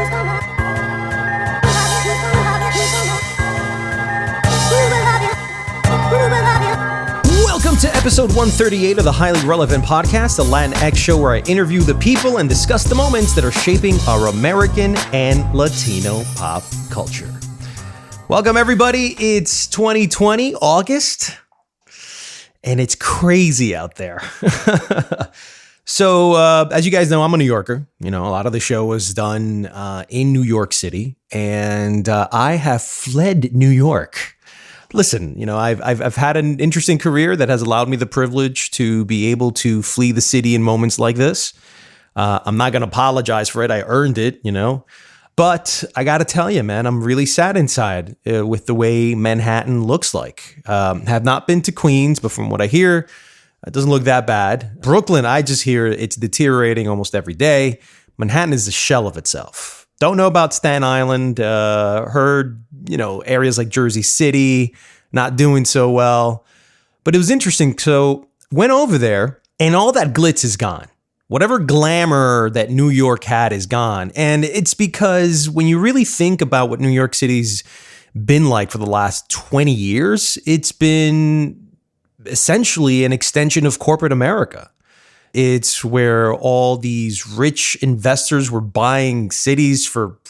Welcome to episode 138 of the Highly Relevant Podcast, the Latinx show where I interview the people and discuss the moments that are shaping our American and Latino pop culture. Welcome, everybody. It's 2020, August, and it's crazy out there. So, as you guys know, I'm a New Yorker. You know, a lot of the show was done in New York City, and I have fled New York. Listen, you know, I've had an interesting career that has allowed me the privilege to be able to flee the city in moments like this. I'm not going to apologize for it. I earned it, you know. But I got to tell you, man, I'm really sad inside with the way Manhattan looks like. Have not been to Queens, but from what I hear, it doesn't look that bad. Brooklyn, I just hear it's deteriorating almost every day. Manhattan is a shell of itself. Don't know about Staten Island. Heard, you know, areas like Jersey City not doing so well. But it was interesting. So went over there and all that glitz is gone. Whatever glamour that New York had is gone. And it's because when you really think about what New York City's been like for the last 20 years, it's been essentially an extension of corporate America. It's where all these rich investors were buying cities for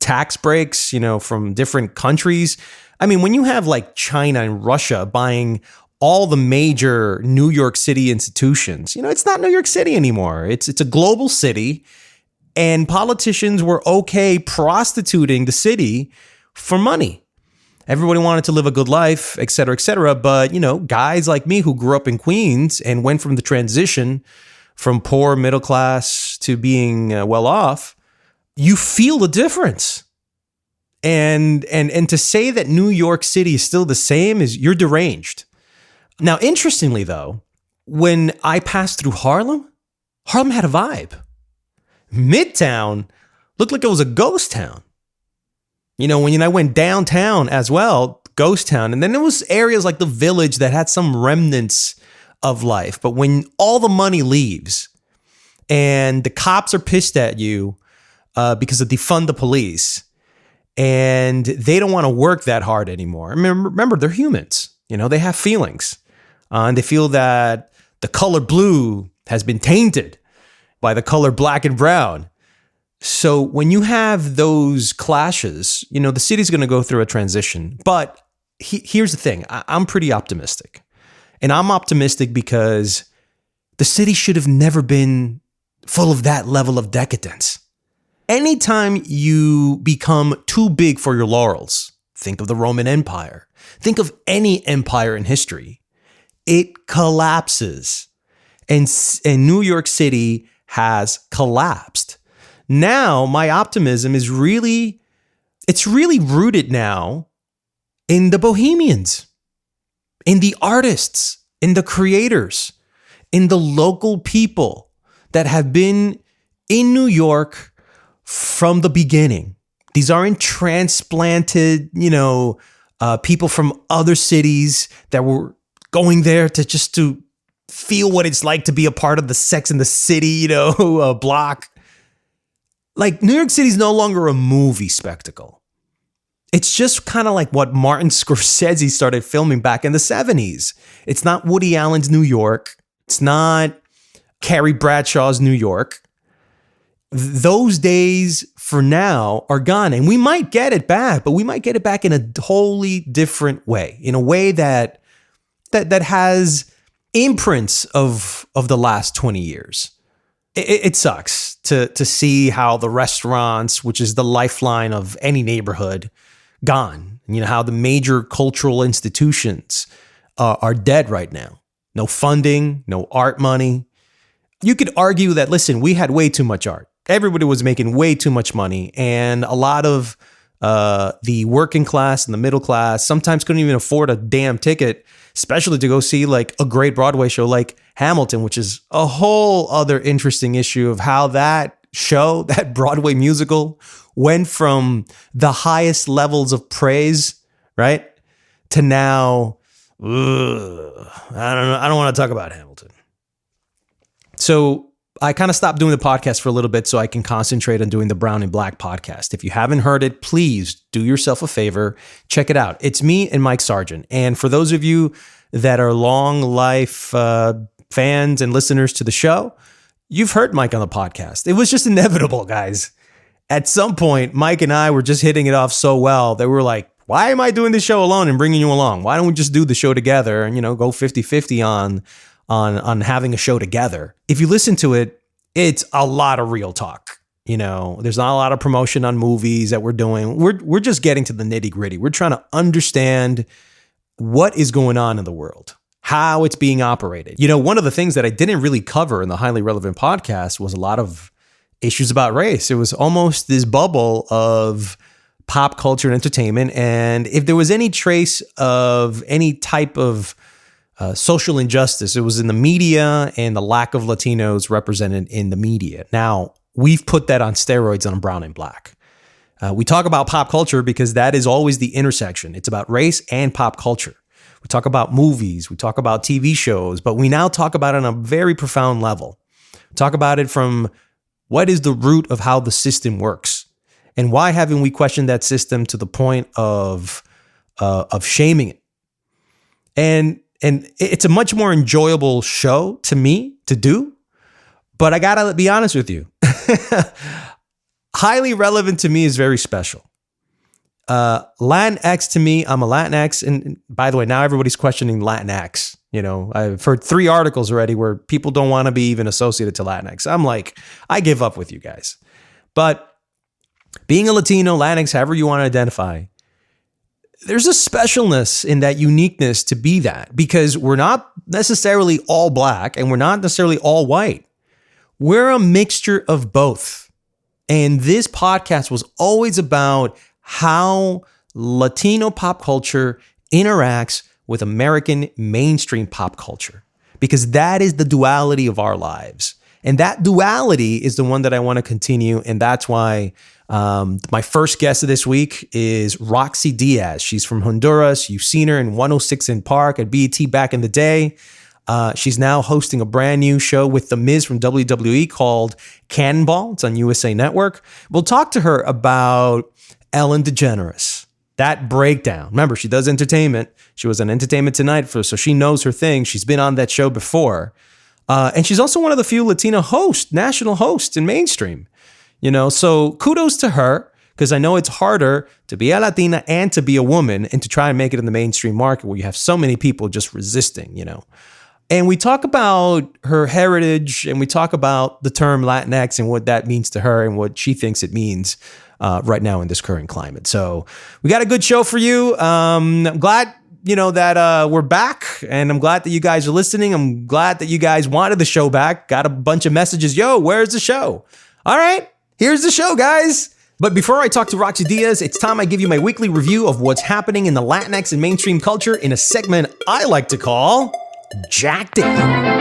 tax breaks, you know, from different countries. I mean, when you have like China and Russia buying all the major New York City institutions, you know, it's not New York City anymore. It's a global city, and politicians were okay prostituting the city for money. Everybody wanted to live a good life, et cetera, et cetera. But, you know, guys like me who grew up in Queens and went from the transition from poor middle class to being well off, you feel the difference. And to say that New York City is still the same is you're deranged. Now, interestingly, though, when I passed through Harlem had a vibe. Midtown looked like it was a ghost town. You know, when I went downtown as well, ghost town, and then there was areas like the Village that had some remnants of life. But when all the money leaves and the cops are pissed at you because of defund the police, and they don't want to work that hard anymore. Remember, they're humans. You know, they have feelings. And they feel that the color blue has been tainted by the color black and brown. So when you have those clashes, you know, the city's going to go through a transition. But here's the thing. I'm pretty optimistic. And I'm optimistic because the city should have never been full of that level of decadence. Anytime you become too big for your laurels, think of the Roman Empire. Think of any empire in history. It collapses. And New York City has collapsed. Now, my optimism is really rooted now in the bohemians, in the artists, in the creators, in the local people that have been in New York from the beginning. These aren't transplanted, you know, people from other cities that were going there to feel what it's like to be a part of the Sex and the City, you know, block. Like, New York City is no longer a movie spectacle. It's just kind of like what Martin Scorsese started filming back in the 70s. It's not Woody Allen's New York. It's not Carrie Bradshaw's New York. Those days for now are gone, and we might get it back, but we might get it back in a wholly different way, in a way that has imprints of the last 20 years. It sucks to see how the restaurants, which is the lifeline of any neighborhood, gone. You know, how the major cultural institutions are dead right now. No funding, no art money. You could argue that, listen, we had way too much art. Everybody was making way too much money. And a lot of the working class and the middle class sometimes couldn't even afford a damn ticket, especially to go see like a great Broadway show like Hamilton, which is a whole other interesting issue of how that show, that Broadway musical, went from the highest levels of praise, right, to now, I don't know. I don't want to talk about Hamilton. So I kind of stopped doing the podcast for a little bit so I can concentrate on doing the Brown and Black podcast. If you haven't heard it, please do yourself a favor. Check it out. It's me and Mike Sargent. And for those of you that are long life fans and listeners to the show, you've heard Mike on the podcast. It was just inevitable, guys. At some point, Mike and I were just hitting it off so well that we were like, why am I doing this show alone and bringing you along? Why don't we just do the show together and, go 50-50 on having a show together? If you listen to it, it's a lot of real talk. There's not a lot of promotion on movies that we're doing. We're just getting to the nitty gritty. We're trying to understand what is going on in the world, how it's being operated. One of the things that I didn't really cover in the Highly Relevant podcast was a lot of issues about race. It was almost this bubble of pop culture and entertainment. And if there was any trace of any type of social injustice, it was in the media and the lack of Latinos represented in the media. Now, we've put that on steroids on Brown and Black. We talk about pop culture because that is always the intersection. It's about race and pop culture. We talk about movies, we talk about TV shows, but we now talk about it on a very profound level. We talk about it from what is the root of how the system works, and why haven't we questioned that system to the point of shaming it? And it's a much more enjoyable show to me to do, but I gotta be honest with you. Highly Relevant to me is very special. Latinx to me, I'm a Latinx. And by the way, now everybody's questioning Latinx. I've heard 3 articles already where people don't want to be even associated to Latinx. I'm like, I give up with you guys. But being a Latino, Latinx, however you want to identify, there's a specialness in that uniqueness to be that, because we're not necessarily all Black and we're not necessarily all white. We're a mixture of both. And this podcast was always about how Latino pop culture interacts with American mainstream pop culture, because that is the duality of our lives. And that duality is the one that I want to continue. And that's why my first guest of this week is Rocsi Diaz. She's from Honduras. You've seen her in 106 in Park at BET back in the day. She's now hosting a brand new show with The Miz from WWE called Cannonball. It's on USA Network. We'll talk to her about Ellen DeGeneres, that breakdown. Remember, she does entertainment. She was on Entertainment Tonight, so she knows her thing. She's been on that show before. And she's also one of the few Latina hosts, national hosts in mainstream. So kudos to her, because I know it's harder to be a Latina and to be a woman and to try and make it in the mainstream market where you have so many people just resisting, And we talk about her heritage, and we talk about the term Latinx and what that means to her and what she thinks it means right now in this current climate. So we got a good show for you. I'm glad, that we're back, and I'm glad that you guys are listening. I'm glad that you guys wanted the show back. Got a bunch of messages. Yo, where's the show? All right, here's the show, guys. But before I talk to Rocsi Diaz, it's time I give you my weekly review of what's happening in the Latinx and mainstream culture in a segment I like to call Jacked In.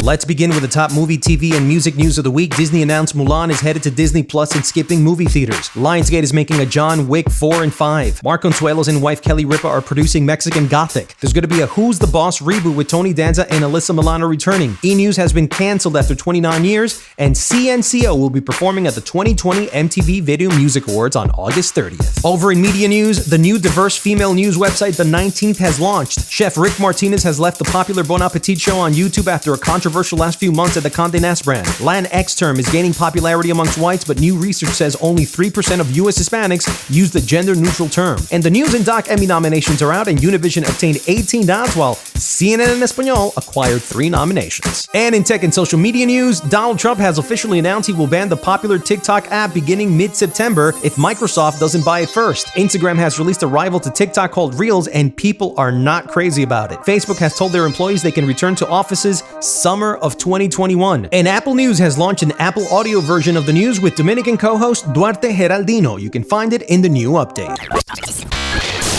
Let's begin with the top movie, TV, and music news of the week. Disney announced Mulan is headed to Disney Plus and skipping movie theaters. Lionsgate is making a John Wick 4 and 5. Mark Consuelos and wife Kelly Ripa are producing Mexican Gothic. There's going to be a Who's the Boss reboot with Tony Danza and Alyssa Milano returning. E! News has been canceled after 29 years, and CNCO will be performing at the 2020 MTV Video Music Awards on August 30th. Over in media news, the new diverse female news website The 19th has launched. Chef Rick Martinez has left the popular Bon Appetit show on YouTube after a controversial last few months at the Condé Nast brand. Latinx term is gaining popularity amongst whites, but new research says only 3% of U.S. Hispanics use the gender-neutral term. And the News and Doc Emmy nominations are out, and Univision obtained 18 nods, while CNN en Español acquired 3 nominations. And in tech and social media news, Donald Trump has officially announced he will ban the popular TikTok app beginning mid-September if Microsoft doesn't buy it first. Instagram has released a rival to TikTok called Reels, and people are not crazy about it. Facebook has told their employees they can return to offices summer of 2021. And Apple News has launched an Apple audio version of the news with Dominican co-host Duarte Geraldino. You can find it in the new update.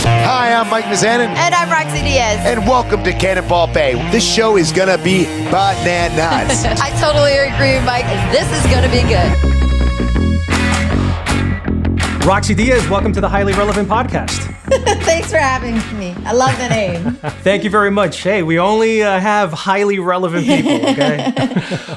Hi, I'm Mike Mizanin. And I'm Rocsi Diaz. And welcome to Cannonball Bay. This show is gonna be bananas. I totally agree, Mike. This is gonna be good. Rocsi Diaz, welcome to the Highly Relevant podcast. Thanks for having me. I love the name. Thank you very much. Hey, we only have highly relevant people, okay?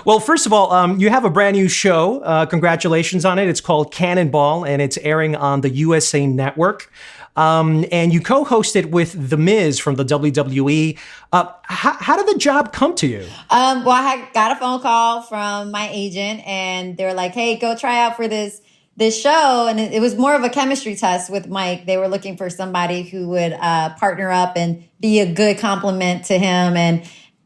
Well, first of all, you have a brand new show. Congratulations on it. It's called Cannonball, and it's airing on the USA Network. And you co-host it with The Miz from the WWE. How did the job come to you? Well, I got a phone call from my agent, and they were like, hey, go try out for this show. And it was more of a chemistry test with Mike. They were looking for somebody who would partner up and be a good compliment to him.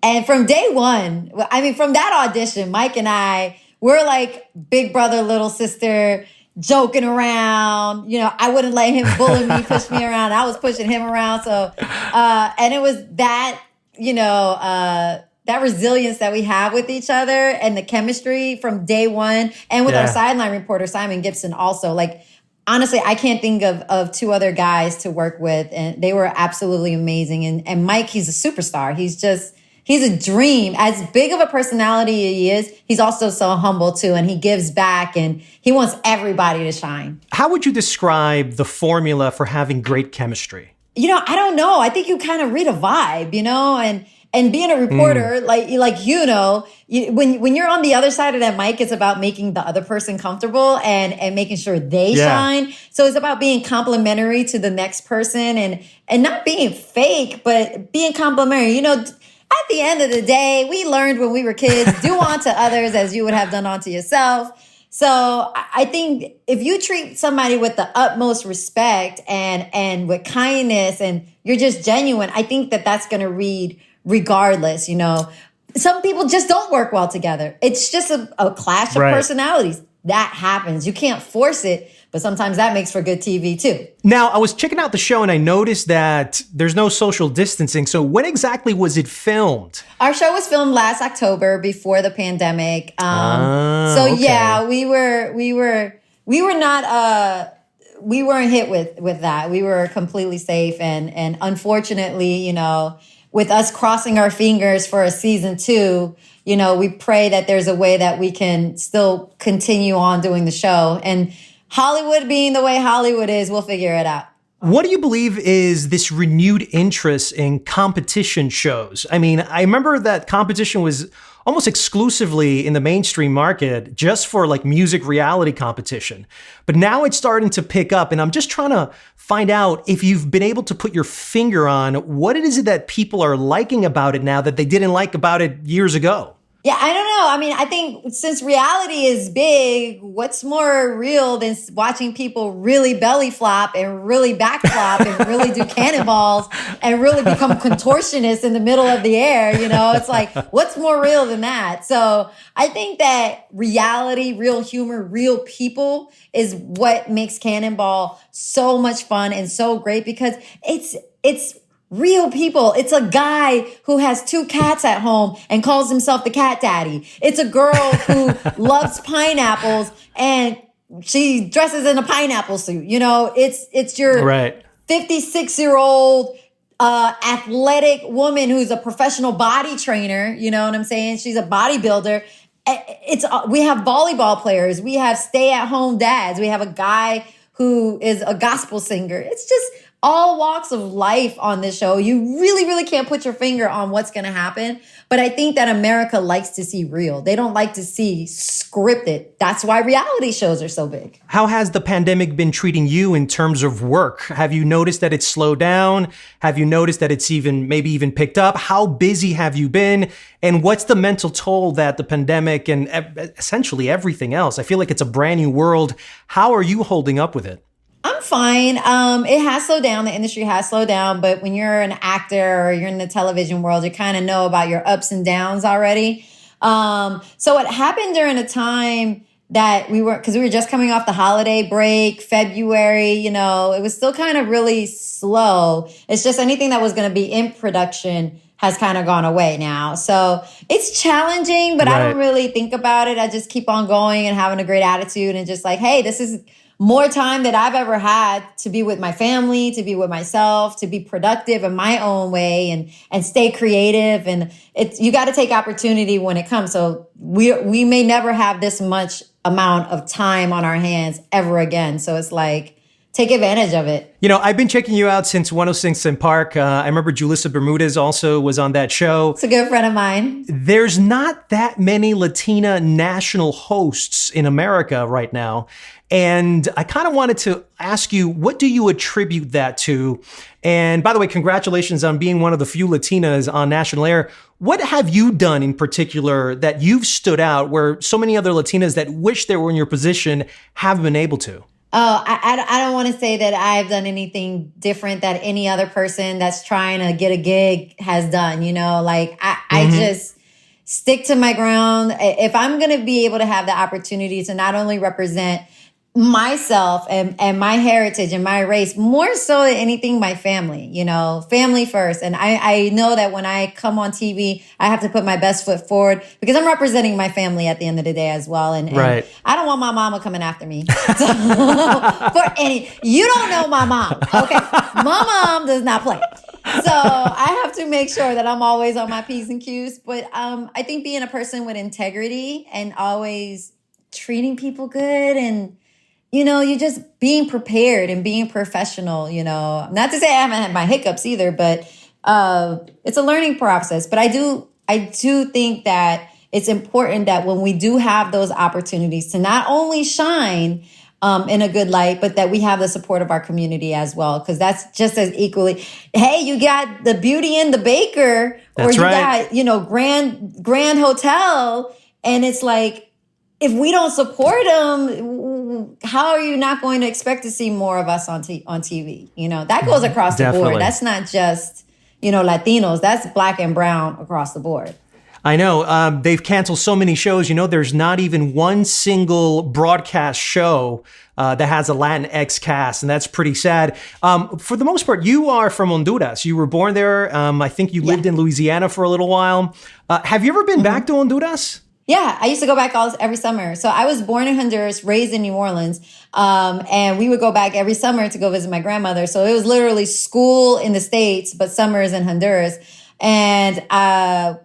And from day one, I mean, from that audition, Mike and I, we're like big brother, little sister, joking around. You know, I wouldn't let him bully me, push me around. I was pushing him around. So, and it was that, you know, that resilience that we have with each other and the chemistry from day one, and with our sideline reporter, Simon Gibson, also. Like, honestly, I can't think of two other guys to work with, and they were absolutely amazing. And Mike, he's a superstar. He's a dream. As big of a personality he is, he's also so humble too, and he gives back, and he wants everybody to shine. How would you describe the formula for having great chemistry? You know, I don't know. I think you kind of read a vibe, you know, and being a reporter, like you know, when you're on the other side of that mic, it's about making the other person comfortable and making sure they shine. So it's about being complimentary to the next person and not being fake, but being complimentary. You know, at the end of the day, we learned when we were kids, do unto others as you would have done unto yourself. So I think if you treat somebody with the utmost respect and with kindness, and you're just genuine, I think that's going to read regardless. You know, some people just don't work well together. It's just a clash of personalities. That happens. You can't force it, but sometimes that makes for good TV too. Now, I was checking out the show and I noticed that there's no social distancing. So when exactly was it filmed? Our show was filmed last October before the pandemic. Yeah, we weren't hit with that. We were completely safe, and unfortunately, you know, with us crossing our fingers for a season 2, you know, we pray that there's a way that we can still continue on doing the show. And Hollywood being the way Hollywood is, we'll figure it out. What do you believe is this renewed interest in competition shows? I mean, I remember that competition was almost exclusively in the mainstream market just for like music reality competition. But now it's starting to pick up, and I'm just trying to find out if you've been able to put your finger on what it is that people are liking about it now that they didn't like about it years ago. Yeah, I don't know. I mean, I think since reality is big, what's more real than watching people really belly flop and really back flop and really do cannonballs and really become contortionists in the middle of the air? You know, it's like, what's more real than that? So I think that reality, real humor, real people is what makes Cannonball so much fun and so great, because it's real people. It's a guy who has 2 cats at home and calls himself the cat daddy. It's a girl who loves pineapples and she dresses in a pineapple suit. You know, it's your 56-year-old athletic woman who's a professional body trainer. You know what I'm saying? She's a bodybuilder. We have volleyball players. We have stay-at-home dads. We have a guy who is a gospel singer. It's just all walks of life on this show. You really, really can't put your finger on what's going to happen. But I think that America likes to see real. They don't like to see scripted. That's why reality shows are so big. How has the pandemic been treating you in terms of work? Have you noticed that it's slowed down? Have you noticed that it's maybe even picked up? How busy have you been? And what's the mental toll that the pandemic and essentially everything else? I feel like it's a brand new world. How are you holding up with it? I'm fine. It has slowed down. The industry has slowed down. But when you're an actor or you're in the television world, you kind of know about your ups and downs already. So it happened during a time that because we were just coming off the holiday break, February, you know, it was still kind of really slow. It's just anything that was going to be in production has kind of gone away now. So it's challenging, but I don't really think about it. I just keep on going and having a great attitude and just like, hey, this is more time that I've ever had to be with my family, to be with myself, to be productive in my own way and stay creative. And you got to take opportunity when it comes. So we may never have this much amount of time on our hands ever again. So it's like, take advantage of it. You know, I've been checking you out since 106 in Park. I remember Julissa Bermudez also was on that show. It's a good friend of mine. There's not that many Latina national hosts in America right now. And I kind of wanted to ask you, what do you attribute that to? And by the way, congratulations on being one of the few Latinas on national air. What have you done in particular that you've stood out where so many other Latinas that wish they were in your position haven't been able to? Oh, I don't want to say that I've done anything different that any other person that's trying to get a gig has done. You know, like I just stick to my ground. If I'm going to be able to have the opportunity to not only represent myself and my heritage and my race, more so than anything, my family, you know, family first. And I know that when I come on TV, I have to put my best foot forward because I'm representing my family at the end of the day as well. And right. I don't want my mama coming after me. So, you don't know my mom. Okay. My mom does not play. So I have to make sure that I'm always on my P's and Q's. But I think being a person with integrity and always treating people good and, you know, you just being prepared and being professional, you know, not to say I haven't had my hiccups either, but it's a learning process. But I do think that it's important that when we do have those opportunities to not only shine in a good light, but that we have the support of our community as well. Because that's just as equally, hey, you got the Beauty and the Baker, or you got, you know, Grand Hotel. And it's like, if we don't support them, how are you not going to expect to see more of us on TV? You know, that goes across the board. That's not just, you know, Latinos. That's Black and brown across the board. I know. They've canceled so many shows. You know, there's not even one single broadcast show that has a Latinx cast, and that's pretty sad. For the most part, you are from Honduras. You were born there. I think you lived in Louisiana for a little while. Have you ever been back to Honduras? Yeah, I used to go back every summer. So I was born in Honduras, raised in New Orleans, and we would go back every summer to go visit my grandmother. So it was literally school in the States, but summers in Honduras. And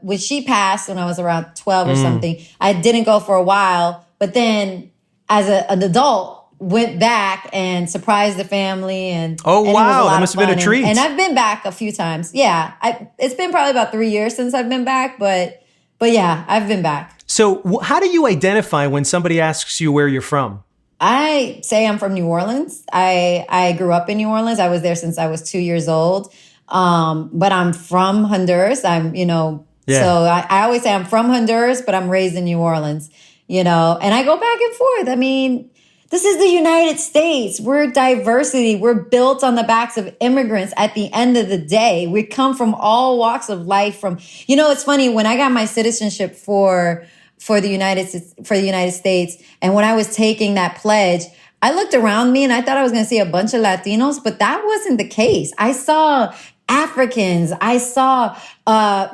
when she passed, when I was around 12 or something, I didn't go for a while. But then as an adult, went back and surprised the family. And wow, that must have been a treat. And I've been back a few times. Yeah, it's been probably about 3 years since I've been back, but yeah, I've been back. So how do you identify when somebody asks you where you're from? I say I'm from New Orleans. I grew up in New Orleans. I was there since I was 2 years old. But I'm from Honduras. So I always say I'm from Honduras, but I'm raised in New Orleans, you know, and I go back and forth. I mean, this is the United States. We're diversity. We're built on the backs of immigrants at the end of the day. We come from all walks of life you know, it's funny when I got my citizenship for the United States. And when I was taking that pledge, I looked around me and I thought I was going to see a bunch of Latinos, but that wasn't the case. I saw Africans, I saw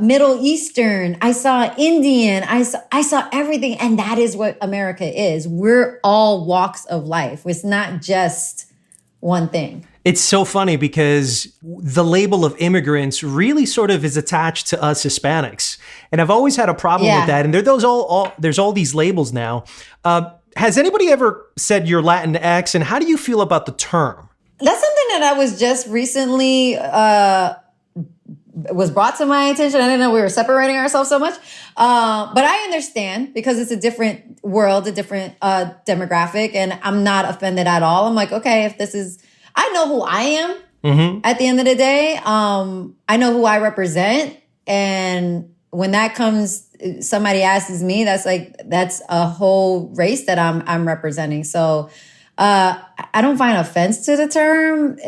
Middle Eastern, I saw Indian, I saw everything. And that is what America is. We're all walks of life. It's not just one thing. It's so funny because the label of immigrants really sort of is attached to us Hispanics. And I've always had a problem with that. And there's all these labels now. Has anybody ever said you're Latinx, and how do you feel about the term? That's something that I was just recently was brought to my attention. I didn't know we were separating ourselves so much. But I understand because it's a different world, a different demographic, and I'm not offended at all. I'm like, okay, if this is, I know who I am at the end of the day. I know who I represent. And when that comes, somebody asks me, that's a whole race that I'm representing. So I don't find offense to the term.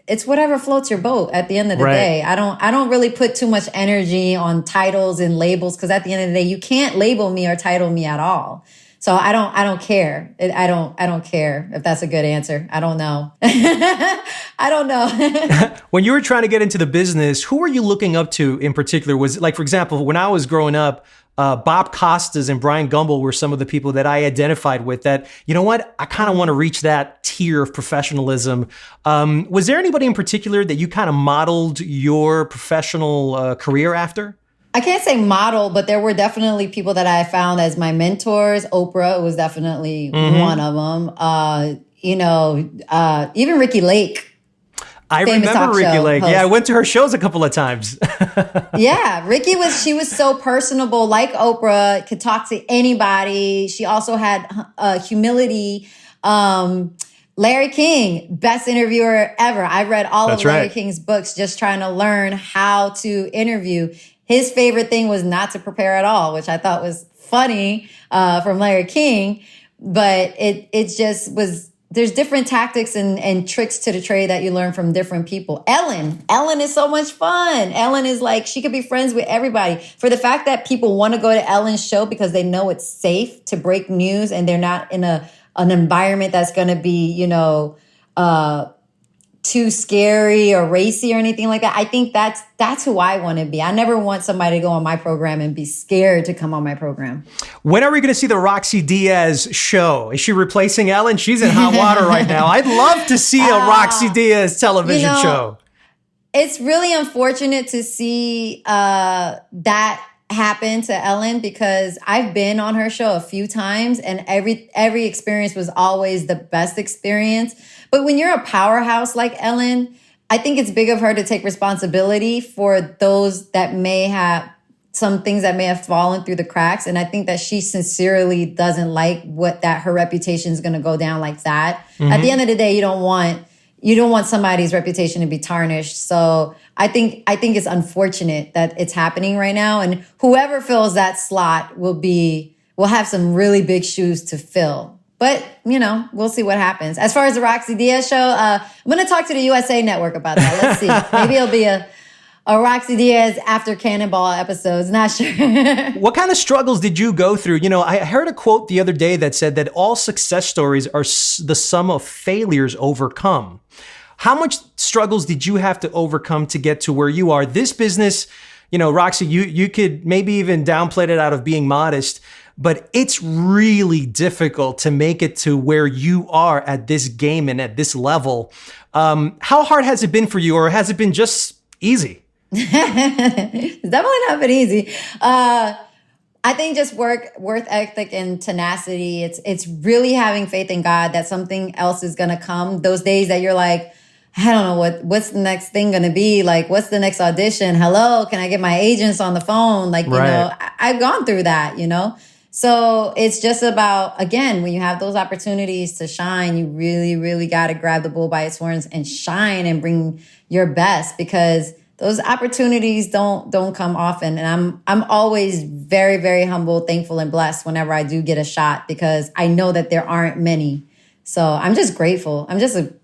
It's whatever floats your boat at the end of the day. I don't really put too much energy on titles and labels because at the end of the day, you can't label me or title me at all. So I don't care. I don't care if that's a good answer. I don't know. I don't know. When you were trying to get into the business, who were you looking up to in particular? Was like, for example, when I was growing up, Bob Costas and Brian Gumbel were some of the people that I identified with that, you know what, I kind of want to reach that tier of professionalism. Was there anybody in particular that you kind of modeled your professional career after? I can't say model, but there were definitely people that I found as my mentors. Oprah was definitely one of them. even Ricky Lake. I remember Ricky Lake. Yeah, I went to her shows a couple of times. Yeah, she was so personable, like Oprah, could talk to anybody. She also had humility. Larry King, best interviewer ever. I read all of Larry King's books just trying to learn how to interview. His favorite thing was not to prepare at all, which I thought was funny from Larry King. But it just was, there's different tactics and tricks to the trade that you learn from different people. Ellen is so much fun. Ellen is like, she could be friends with everybody. For the fact that people want to go to Ellen's show because they know it's safe to break news and they're not in an environment that's going to be, too scary or racy or anything like that. I think that's who I want to be. I never want somebody to go on my program and be scared to come on my program. When are we going to see the Rocsi Diaz show? Is she replacing Ellen? She's in hot water right now. I'd love to see a Rocsi Diaz television show. It's really unfortunate to see that happen to Ellen because I've been on her show a few times and every experience was always the best experience. But when you're a powerhouse like Ellen, I think it's big of her to take responsibility for those that may have some things that may have fallen through the cracks. And I think that she sincerely doesn't like her reputation is going to go down like that. Mm-hmm. At the end of the day, you don't want somebody's reputation to be tarnished. So I think it's unfortunate that it's happening right now. And whoever fills that slot will have some really big shoes to fill. But, we'll see what happens. As far as the Rocsi Diaz show, I'm going to talk to the USA Network about that. Let's see. Maybe it'll be a Rocsi Diaz after Cannonball episodes. Not sure. What kind of struggles did you go through? I heard a quote the other day that said that all success stories are the sum of failures overcome. How much struggles did you have to overcome to get to where you are? This business, Rocsi, you could maybe even downplay it out of being modest, but it's really difficult to make it to where you are at this game and at this level. How hard has it been for you, or has it been just easy? It's definitely not been easy. I think just work ethic and tenacity. It's really having faith in God that something else is going to come. Those days that you're like, I don't know what's the next thing going to be. Like, what's the next audition? Hello, can I get my agents on the phone? Like, I've gone through that, So it's just about, again, when you have those opportunities to shine, you really, really got to grab the bull by its horns and shine and bring your best, because those opportunities don't come often. And I'm always very, very humble, thankful, and blessed whenever I do get a shot, because I know that there aren't many. So I'm just grateful. I'm just a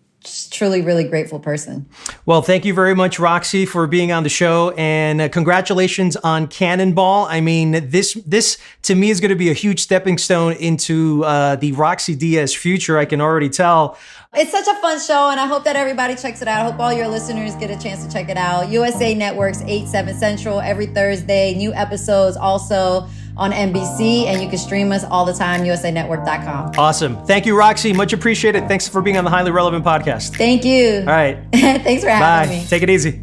truly, really grateful person. Well, thank you very much, Rocsi, for being on the show, and congratulations on Cannonball. I mean, this to me is going to be a huge stepping stone into the Rocsi Diaz future. I can already tell. It's such a fun show, and I hope that everybody checks it out. I hope all your listeners get a chance to check it out. USA Network's 8/7 Central every Thursday. New episodes also on NBC, and you can stream us all the time, usanetwork.com. Awesome. Thank you, Rocsi. Much appreciated. Thanks for being on the Highly Relevant podcast. Thank you. All right. Thanks for having me. Take it easy.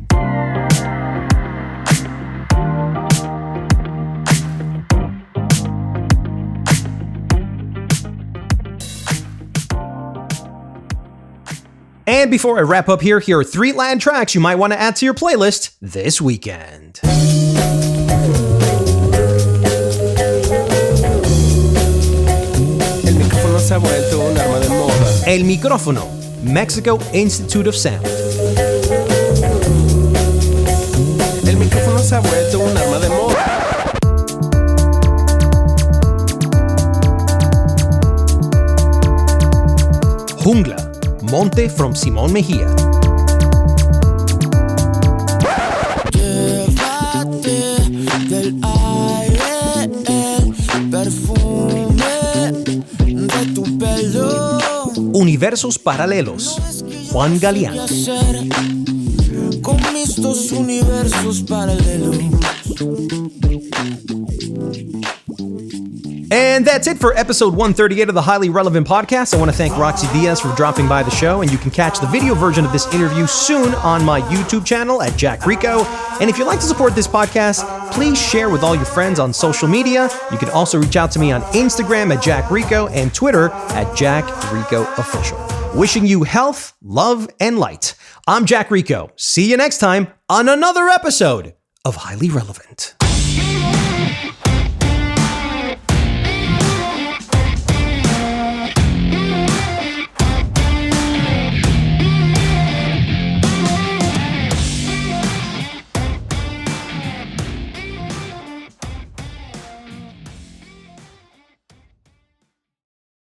And before I wrap up here are 3 Latin tracks you might want to add to your playlist this weekend. El Micrófono, Mexico Institute of Sound. El micrófono se ha vuelto un arma de moda. Jungla, Monte from Simón Mejía. Llévate del aire el perfume de tu pelo. Universos paralelos, Juan Galeán. Con mis 2 universos paralelos. And that's it for episode 138 of the Highly Relevant Podcast. I want to thank Rocsi Diaz for dropping by the show, and you can catch the video version of this interview soon on my YouTube channel at Jack Rico. And if you'd like to support this podcast, please share with all your friends on social media. You can also reach out to me on Instagram at Jack Rico and Twitter at Jack Rico Official. Wishing you health, love, and light. I'm Jack Rico. See you next time on another episode of Highly Relevant.